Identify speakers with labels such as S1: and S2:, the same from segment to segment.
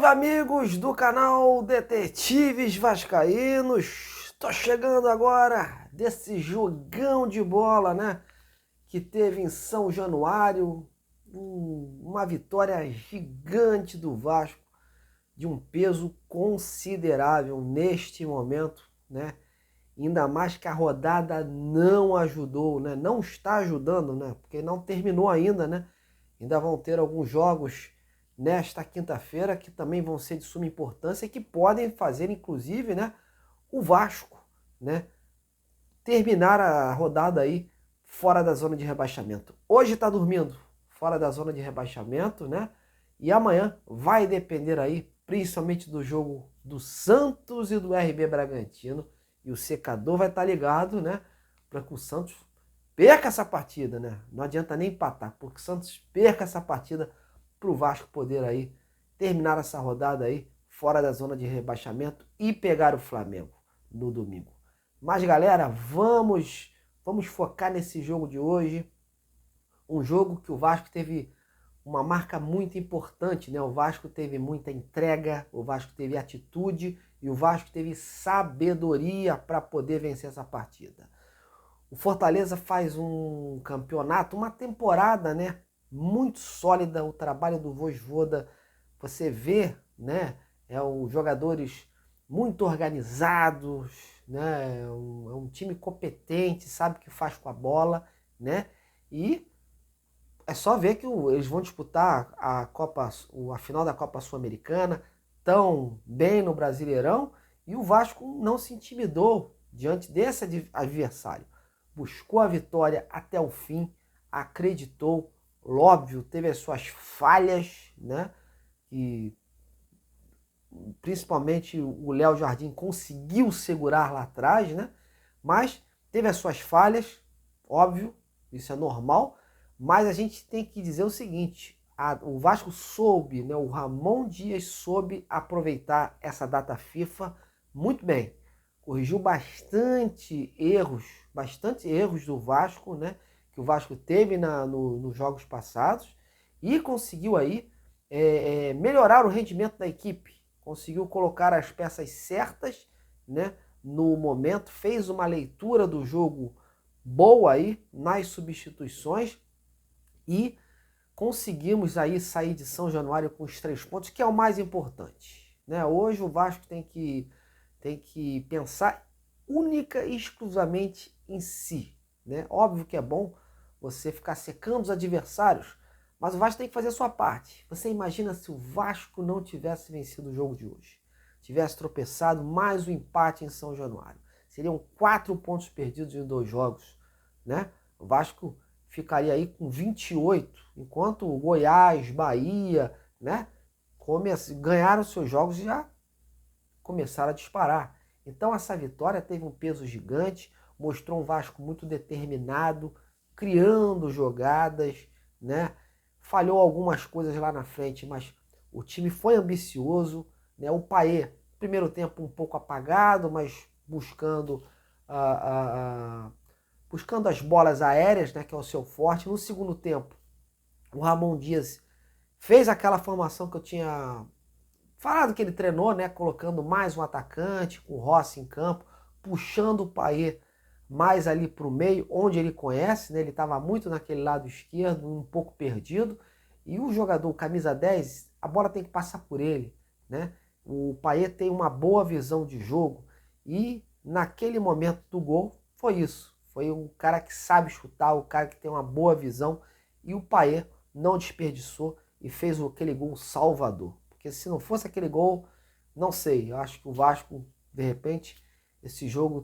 S1: Salve amigos do canal Detetives Vascaínos! Tô chegando agora desse jogão de bola, né? Que teve em São Januário, uma vitória gigante do Vasco, de um peso considerável neste momento, né? Ainda mais que a rodada não ajudou, né? Não está ajudando, né? Porque não terminou ainda, né? Ainda vão ter alguns jogos nesta quinta-feira que também vão ser de suma importância e que podem fazer, inclusive, né, o Vasco, né, terminar a rodada aí fora da zona de rebaixamento. Hoje está dormindo fora da zona de rebaixamento, né? E amanhã vai depender aí, principalmente do jogo do Santos e do RB Bragantino. E o secador vai estar ligado, né? Para que o Santos perca essa partida, né? Não adianta nem empatar, porque o Santos perca essa partida para o Vasco poder aí terminar essa rodada aí fora da zona de rebaixamento e pegar o Flamengo no domingo. Mas galera, vamos focar nesse jogo de hoje. Um jogo que o Vasco teve uma marca muito importante, né? O Vasco teve muita entrega, o Vasco teve atitude e o Vasco teve sabedoria para poder vencer essa partida. O Fortaleza faz um campeonato, uma temporada, né, muito sólida. O trabalho do Vojvoda, você vê, né, os jogadores muito organizados, né, é um time competente, sabe o que faz com a bola, né, e é só ver que eles vão disputar a final da Copa Sul-Americana, tão bem no Brasileirão, e o Vasco não se intimidou diante desse adversário. Buscou a vitória até o fim, acreditou, óbvio, teve as suas falhas, né? E principalmente o Léo Jardim conseguiu segurar lá atrás, né? Mas teve as suas falhas, óbvio, isso é normal, mas a gente tem que dizer o seguinte, o Vasco soube, né? O Ramon Dias soube aproveitar essa data FIFA muito bem. Corrigiu bastante erros do Vasco, né? Que o Vasco teve nos jogos passados e conseguiu aí melhorar o rendimento da equipe. Conseguiu colocar as peças certas, né, no momento, fez uma leitura do jogo boa aí nas substituições e conseguimos aí sair de São Januário com os 3 pontos, que é o mais importante, né? Hoje o Vasco tem que pensar única e exclusivamente em si, né? Óbvio que é bom você ficar secando os adversários, mas o Vasco tem que fazer a sua parte. Você imagina se o Vasco não tivesse vencido o jogo de hoje, tivesse tropeçado, mais um empate em São Januário. Seriam 4 pontos perdidos em 2 jogos, né? O Vasco ficaria aí com 28, enquanto o Goiás, Bahia, né, ganharam seus jogos e já começaram a disparar. Então essa vitória teve um peso gigante, mostrou um Vasco muito determinado, criando jogadas, né? Falhou algumas coisas lá na frente, mas o time foi ambicioso, né? O Payet, primeiro tempo um pouco apagado, mas buscando buscando as bolas aéreas, né, que é o seu forte. No segundo tempo, o Ramon Dias fez aquela formação que eu tinha falado que ele treinou, né, colocando mais um atacante, com o Rossi em campo, puxando o Payet mais ali para o meio, onde ele conhece, né, ele estava muito naquele lado esquerdo, um pouco perdido, e o jogador camisa 10, a bola tem que passar por ele, né? O Payet tem uma boa visão de jogo, e naquele momento do gol, foi isso. Foi um cara que sabe chutar, o cara que tem uma boa visão, e o Payet não desperdiçou e fez aquele gol salvador. Porque se não fosse aquele gol, não sei, eu acho que o Vasco, de repente, esse jogo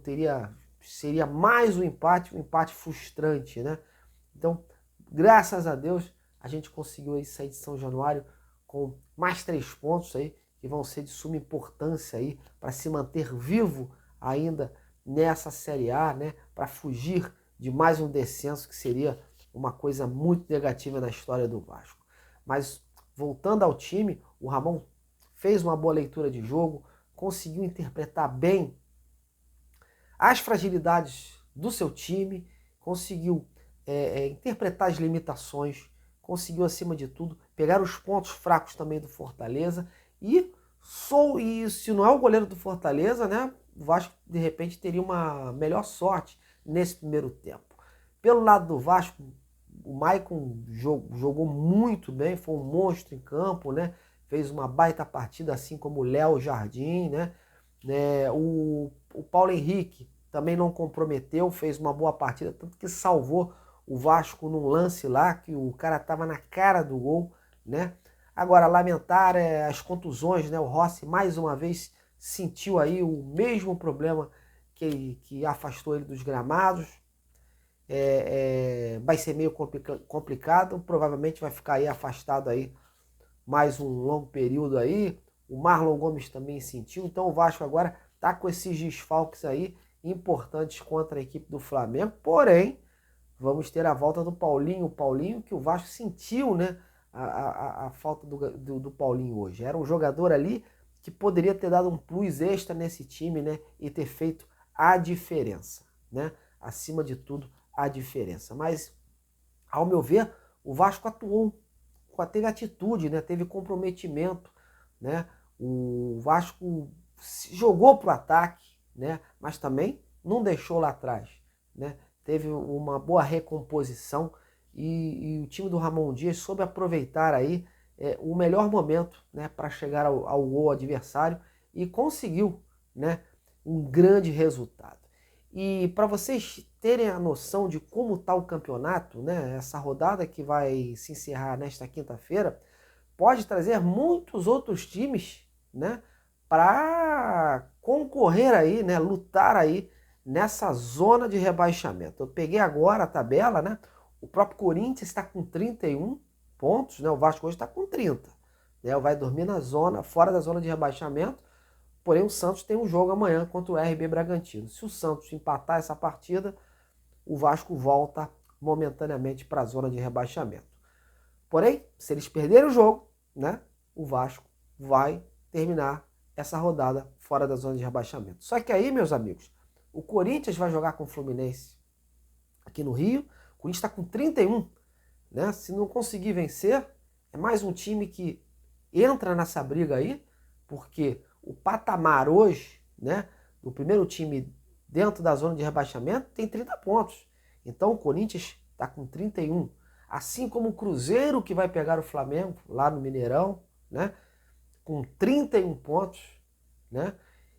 S1: seria mais um empate frustrante, né? Então, graças a Deus, a gente conseguiu aí sair de São Januário com mais 3 pontos aí, que vão ser de suma importância aí para se manter vivo ainda nessa Série A, né? Para fugir de mais um descenso, que seria uma coisa muito negativa na história do Vasco. Mas voltando ao time, o Ramon fez uma boa leitura de jogo, conseguiu interpretar bem as fragilidades do seu time, conseguiu interpretar as limitações, conseguiu, acima de tudo, pegar os pontos fracos também do Fortaleza E se não é o goleiro do Fortaleza, né? O Vasco de repente teria uma melhor sorte nesse primeiro tempo. Pelo lado do Vasco, o Maicon jogou muito bem, foi um monstro em campo, né? Fez uma baita partida, assim como o Léo Jardim, né? O Paulo Henrique também não comprometeu, fez uma boa partida, tanto que salvou o Vasco num lance lá, que o cara estava na cara do gol, né? Agora, lamentar as contusões, né? O Rossi, mais uma vez, sentiu aí o mesmo problema que afastou ele dos gramados. Vai ser meio complicado, provavelmente vai ficar aí afastado aí mais um longo período aí. O Marlon Gomes também sentiu, então o Vasco agora tá com esses desfalques aí importantes contra a equipe do Flamengo, porém, vamos ter a volta do Paulinho, o Paulinho que o Vasco sentiu, né, a falta do Paulinho hoje. Era um jogador ali que poderia ter dado um plus extra nesse time, né, e ter feito a diferença, né, acima de tudo, a diferença. Mas, ao meu ver, o Vasco atuou, teve atitude, né? Teve comprometimento, né? O Vasco jogou para o ataque, né? Mas também não deixou lá atrás, né? Teve uma boa recomposição e o time do Ramon Dias soube aproveitar aí o melhor momento, né? Para chegar ao gol adversário e conseguiu, né? Um grande resultado. E para vocês terem a noção de como está o campeonato, né, essa rodada que vai se encerrar nesta quinta-feira, pode trazer muitos outros times, né, para concorrer aí, né, lutar aí nessa zona de rebaixamento. Eu peguei agora a tabela, né, o próprio Corinthians está com 31 pontos, né, o Vasco hoje está com 30, né, vai dormir na zona, fora da zona de rebaixamento. Porém, o Santos tem um jogo amanhã contra o RB Bragantino. Se o Santos empatar essa partida, o Vasco volta momentaneamente para a zona de rebaixamento. Porém, se eles perderem o jogo, né, o Vasco vai terminar essa rodada fora da zona de rebaixamento. Só que aí, meus amigos, o Corinthians vai jogar com o Fluminense aqui no Rio. O Corinthians está com 31. Né? Se não conseguir vencer, é mais um time que entra nessa briga aí, porque o patamar hoje, né, do primeiro time dentro da zona de rebaixamento tem 30 pontos. Então o Corinthians está com 31. Assim como o Cruzeiro, que vai pegar o Flamengo lá no Mineirão, né, com 31 pontos. Né?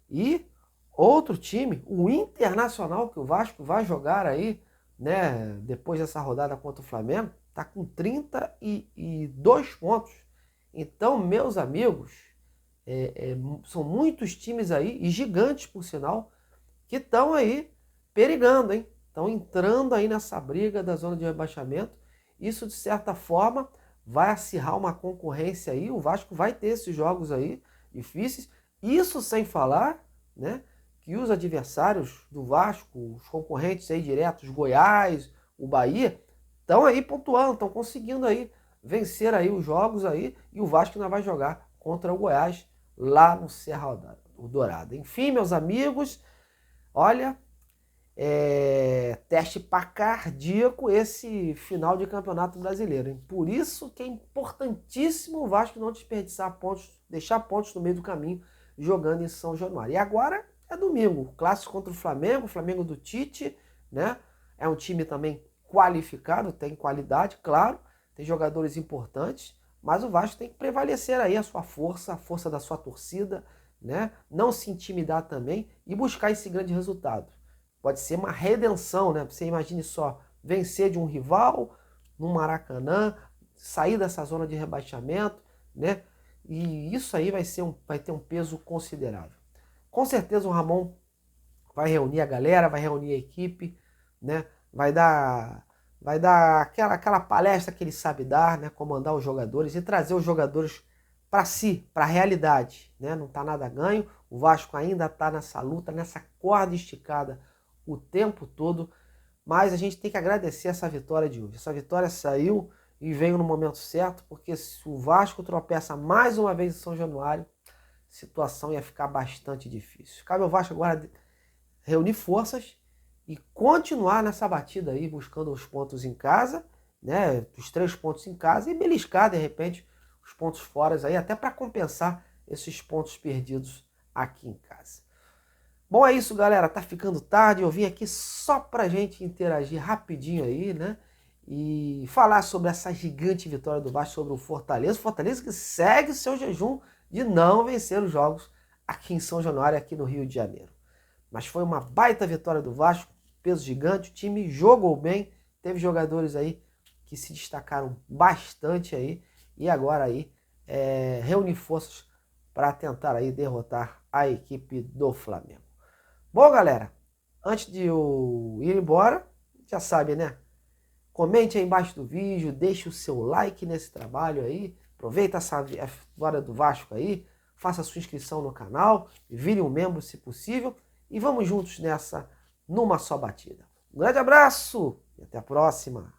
S1: E outro time, o Internacional, que o Vasco vai jogar aí, né, depois dessa rodada contra o Flamengo, está com 32 pontos. Então, meus amigos, são muitos times aí, e gigantes por sinal, que estão aí perigando, hein? Estão entrando aí nessa briga da zona de rebaixamento. Isso, de certa forma, vai acirrar uma concorrência aí. O Vasco vai ter esses jogos aí difíceis. Isso sem falar, né, que os adversários do Vasco, os concorrentes aí diretos, Goiás, o Bahia, estão aí pontuando, estão conseguindo aí vencer aí os jogos aí. E o Vasco ainda vai jogar contra o Goiás lá no Serra Dourada. Enfim, meus amigos, olha, teste para cardíaco esse final de Campeonato Brasileiro. Hein? Por isso que é importantíssimo o Vasco não desperdiçar pontos, deixar pontos no meio do caminho jogando em São Januário. E agora é domingo, clássico contra o Flamengo do Tite, né? É um time também qualificado, tem qualidade, claro, tem jogadores importantes, mas o Vasco tem que prevalecer aí a sua força, a força da sua torcida, né? Não se intimidar também e buscar esse grande resultado. Pode ser uma redenção, né? Você imagine só, vencer de um rival no Maracanã, sair dessa zona de rebaixamento, né? E isso aí vai ter um peso considerável. Com certeza o Ramon vai reunir a galera, vai reunir a equipe, né? Vai dar aquela palestra que ele sabe dar, né? Comandar os jogadores e trazer os jogadores para si, para a realidade, né? Não está nada ganho, o Vasco ainda está nessa luta, nessa corda esticada o tempo todo, mas a gente tem que agradecer essa vitória de hoje. Essa vitória saiu e veio no momento certo, porque se o Vasco tropeça mais uma vez em São Januário, a situação ia ficar bastante difícil. Cabe ao Vasco agora reunir forças e continuar nessa batida aí, buscando os pontos em casa, né, os 3 pontos em casa e beliscar, de repente, os pontos fora aí, até para compensar esses pontos perdidos aqui em casa. Bom, é isso, galera. Tá ficando tarde. Eu vim aqui só pra gente interagir rapidinho aí, né? E falar sobre essa gigante vitória do Vasco sobre o Fortaleza. Fortaleza que segue seu jejum de não vencer os jogos aqui em São Januário, aqui no Rio de Janeiro. Mas foi uma baita vitória do Vasco, peso gigante. O time jogou bem, teve jogadores aí que se destacaram bastante aí. E agora aí reunir forças para tentar aí derrotar a equipe do Flamengo. Bom, galera, antes de eu ir embora, já sabe, né? Comente aí embaixo do vídeo, deixe o seu like nesse trabalho aí, aproveita essa vitória do Vasco aí, faça a sua inscrição no canal, vire um membro se possível e vamos juntos nessa, numa só batida. Um grande abraço e até a próxima!